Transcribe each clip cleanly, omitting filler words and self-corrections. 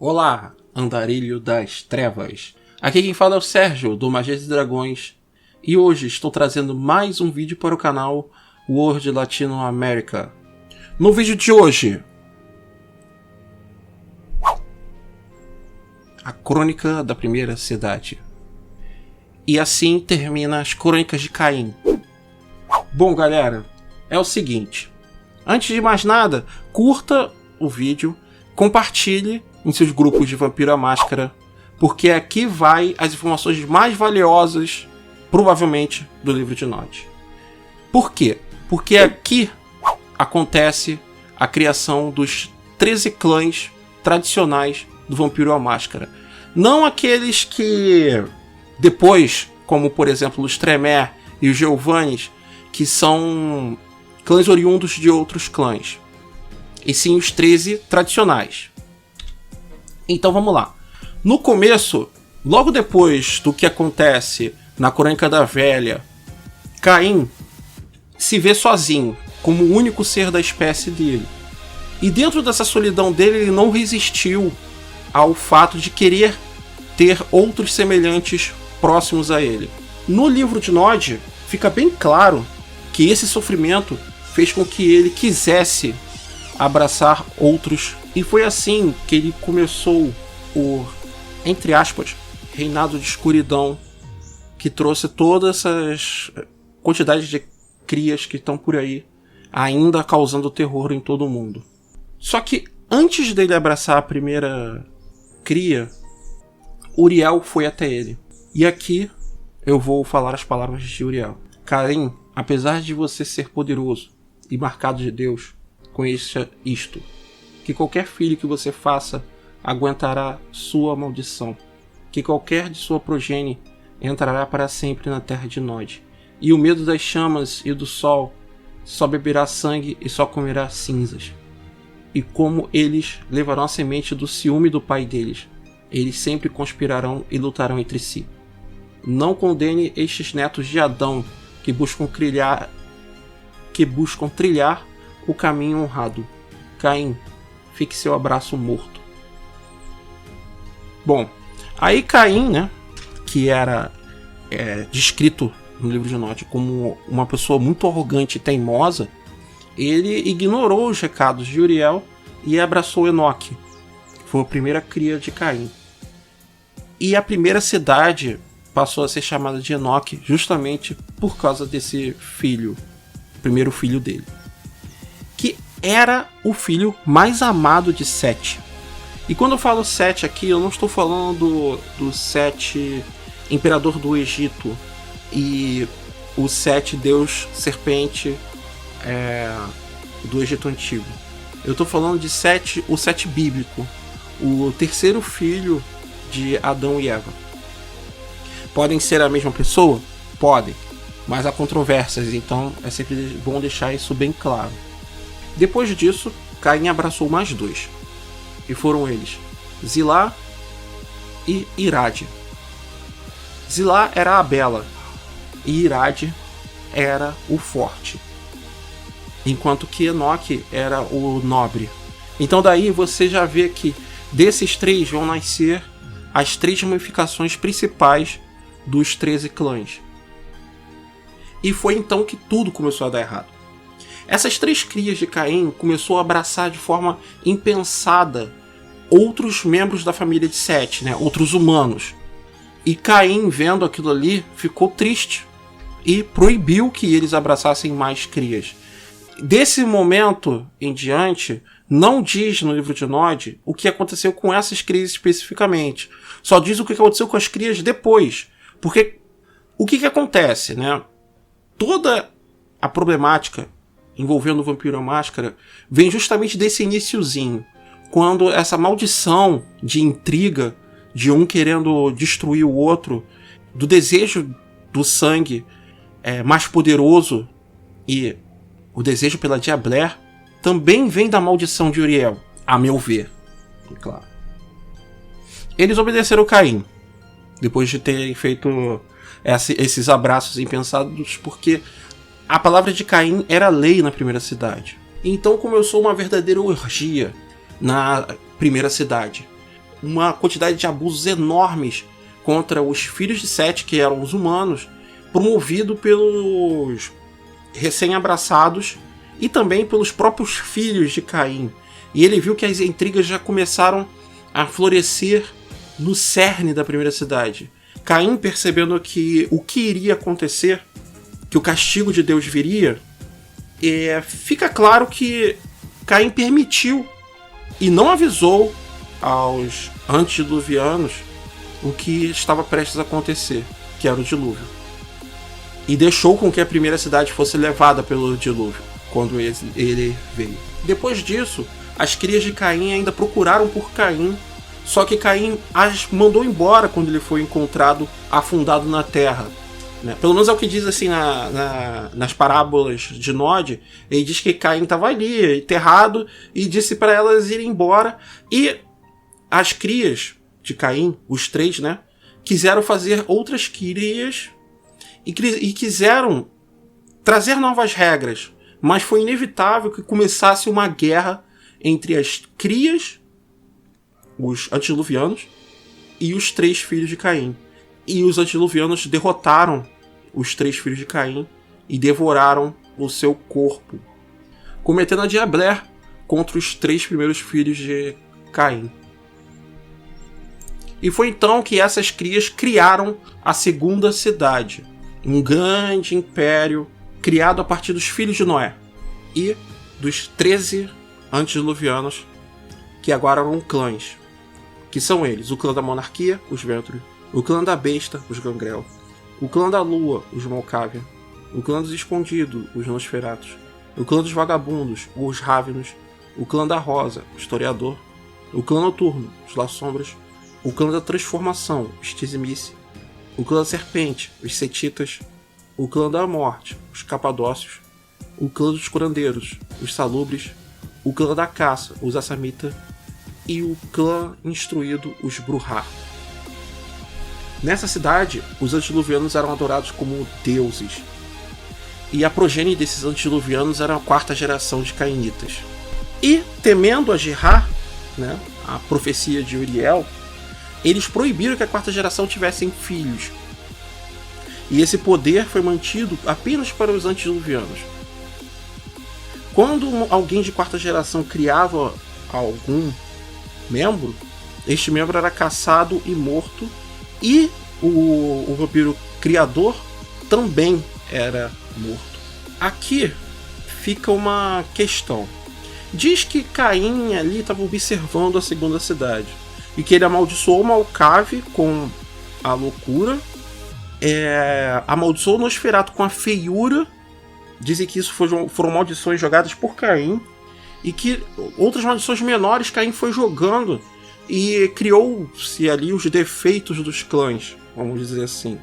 Olá, andarilho das trevas. Aqui quem fala é o Sérgio, do Magias e Dragões, e hoje estou trazendo mais um vídeo para o canal World Latino America. No vídeo de hoje, a crônica da primeira cidade. E assim termina as crônicas de Caim. Bom galera, é o seguinte, antes de mais nada, curta o vídeo, compartilhe em seus grupos de Vampiro à Máscara, porque aqui vai as informações mais valiosas, provavelmente, do livro de Nod. Por quê? Porque aqui acontece a criação dos 13 clãs tradicionais do Vampiro à Máscara. Não aqueles que depois, como por exemplo os Tremere e os Giovannis, que são clãs oriundos de outros clãs, e sim os 13 tradicionais. Então vamos lá. No começo, logo depois do que acontece na Crônica da Velha, Caim se vê sozinho, como o único ser da espécie dele. E dentro dessa solidão dele, ele não resistiu ao fato de querer ter outros semelhantes próximos a ele. No livro de Nod, fica bem claro que esse sofrimento fez com que ele quisesse abraçar outros, e foi assim que ele começou o, entre aspas, reinado de escuridão, que trouxe todas essas quantidades de crias que estão por aí, ainda causando terror em todo mundo. Só que antes dele abraçar a primeira cria, Uriel foi até ele. E aqui eu vou falar as palavras de Uriel. Caim, apesar de você ser poderoso e marcado de Deus, conheça isto, que qualquer filho que você faça aguentará sua maldição, que qualquer de sua progenie entrará para sempre na terra de Nod, e o medo das chamas e do sol só beberá sangue e só comerá cinzas. E como eles levarão a semente do ciúme do pai deles, eles sempre conspirarão e lutarão entre si. Não condene estes netos de Adão que buscam trilhar o caminho honrado. Caim, fique seu abraço morto. Bom, aí Caim, né, que era descrito no livro de Nod como uma pessoa muito arrogante e teimosa, ele ignorou os recados de Uriel e abraçou Enoque, que foi a primeira cria de Caim. E a primeira cidade passou a ser chamada de Enoque justamente por causa desse filho, o primeiro filho dele, que era o filho mais amado de Sete. E quando eu falo Sete aqui, eu não estou falando do Sete, imperador do Egito, e o Sete, deus serpente do Egito Antigo. Eu estou falando de Sete, o Sete bíblico, o terceiro filho de Adão e Eva. Podem ser a mesma pessoa? Podem, mas há controvérsias, então é sempre bom deixar isso bem claro. Depois disso, Caim abraçou mais dois, e foram eles, Zilá e Irade. Zilá era a bela, e Irade era o forte, enquanto que Enoque era o nobre. Então daí você já vê que desses três vão nascer as três ramificações principais dos 13 clãs. E foi então que tudo começou a dar errado. Essas três crias de Caim começou a abraçar de forma impensada outros membros da família de Sete, né? Outros humanos. E Caim, vendo aquilo ali, ficou triste e proibiu que eles abraçassem mais crias. Desse momento em diante, não diz no livro de Nod o que aconteceu com essas crias especificamente. Só diz o que aconteceu com as crias depois. Porque o que acontece, né? Toda a problemática envolvendo o Vampiro à Máscara vem justamente desse iniciozinho, quando essa maldição de intriga, de um querendo destruir o outro, do desejo do sangue mais poderoso e o desejo pela Diabler, também vem da maldição de Uriel, a meu ver. Claro. Eles obedeceram Caim, depois de terem feito esses abraços impensados, porque a palavra de Caim era lei na primeira cidade. Então começou uma verdadeira orgia na primeira cidade. uma quantidade de abusos enormes contra os filhos de Sete, que eram os humanos, promovido pelos recém-abraçados e também pelos próprios filhos de Caim. E ele viu que as intrigas já começaram a florescer no cerne da primeira cidade. Caim, percebendo que o que iria acontecer, que o castigo de Deus viria, fica claro que Caim permitiu e não avisou aos antediluvianos o que estava prestes a acontecer, que era o dilúvio. E deixou com que a primeira cidade fosse levada pelo dilúvio, quando ele veio. Depois disso, as crias de Caim ainda procuraram por Caim, só que Caim as mandou embora quando ele foi encontrado afundado na terra. Né? Pelo menos é o que diz assim nas parábolas de Nod. Ele diz que Caim estava ali, enterrado, e disse para elas irem embora. E as crias de Caim, os três, né, quiseram fazer outras crias e quiseram trazer novas regras. Mas foi inevitável que começasse uma guerra entre as crias, os antediluvianos, e os três filhos de Caim. E os antediluvianos derrotaram os três filhos de Caim e devoraram o seu corpo, cometendo a diablé contra os três primeiros filhos de Caim. E foi então que essas crias criaram a segunda cidade, um grande império criado a partir dos filhos de Noé e dos 13 antediluvianos, que agora eram clãs, que são eles: o clã da monarquia, os Venturi, o clã da besta, os Gangrel, o clã da lua, os Malkavian, o clã dos escondidos, os Nosferatus, o clã dos vagabundos, os Ravenos, o clã da rosa, o historiador, o clã noturno, os La Sombras, o clã da transformação, os Tizimice, o clã da serpente, os Setitas, o clã da morte, os Capadócios, o clã dos curandeiros, os Salubres, o clã da caça, os Assamita, e o clã instruído, os Bruhá. Nessa cidade, os antediluvianos eram adorados como deuses, e a progênie desses antediluvianos era a quarta geração de cainitas. E, temendo a Jihá, né, a profecia de Uriel, eles proibiram que a quarta geração tivessem filhos. E esse poder foi mantido apenas para os antediluvianos. Quando alguém de quarta geração criava algum membro, este membro era caçado e morto, e o vampiro criador também era morto. Aqui fica uma questão. Diz que Caim ali estava observando a segunda cidade e que ele amaldiçoou Malcave com a loucura, amaldiçoou Nosferatu com a feiura. Dizem que isso foram maldições jogadas por Caim, e que outras maldições menores Caim foi jogando e criou-se ali os defeitos dos clãs, vamos dizer assim.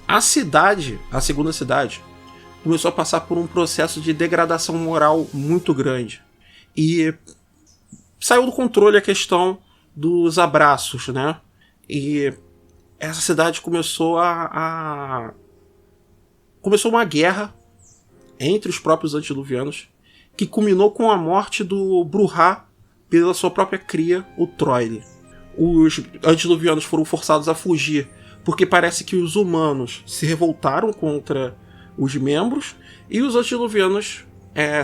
A cidade, a segunda cidade, começou a passar por um processo de degradação moral muito grande. E saiu do controle a questão dos abraços, né? E essa cidade começou começou uma guerra entre os próprios antediluvianos, que culminou com a morte do Bruhá pela sua própria cria, o Troile. Os antediluvianos foram forçados a fugir, porque parece que os humanos se revoltaram contra os membros, e os antediluvianos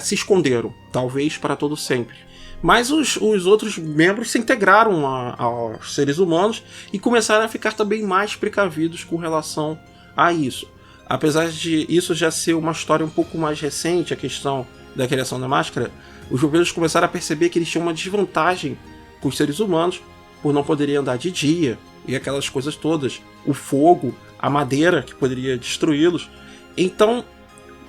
se esconderam, talvez para todo sempre. Mas os outros membros se integraram aos seres humanos e começaram a ficar também mais precavidos com relação a isso. Apesar de isso já ser uma história um pouco mais recente, a questão da criação da máscara, os vampiros começaram a perceber que eles tinham uma desvantagem com os seres humanos por não poderem andar de dia e aquelas coisas todas, o fogo, a madeira que poderia destruí-los. Então,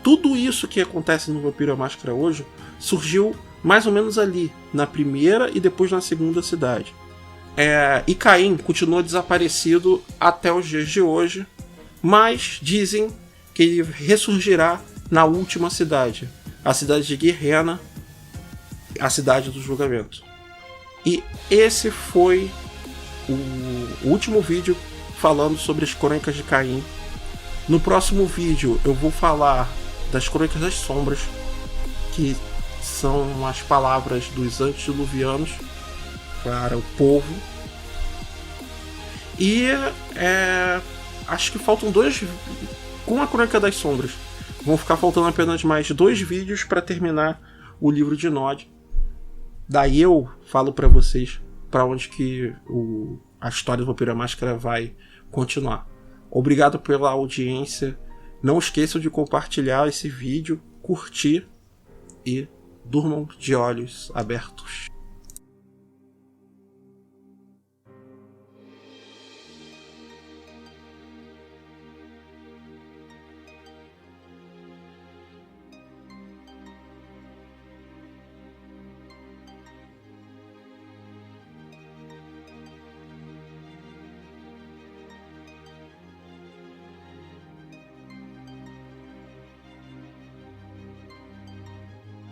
tudo isso que acontece no Vampiro à Máscara hoje surgiu mais ou menos ali, na primeira e depois na segunda cidade. E Caim continua desaparecido até os dias de hoje, mas dizem que ele ressurgirá na última cidade, a cidade de Gehenna, a cidade do julgamento. E esse foi o último vídeo falando sobre as Crônicas de Caim. No próximo vídeo eu vou falar das Crônicas das Sombras, que são as palavras dos antediluvianos para o povo. E acho que faltam 2. Com a Crônica das Sombras, vão ficar faltando apenas mais 2 vídeos para terminar o livro de Nod. Daí eu falo para vocês para onde que a história do Vampiro à Máscara vai continuar. Obrigado pela audiência. Não esqueçam de compartilhar esse vídeo, curtir e durmam de olhos abertos.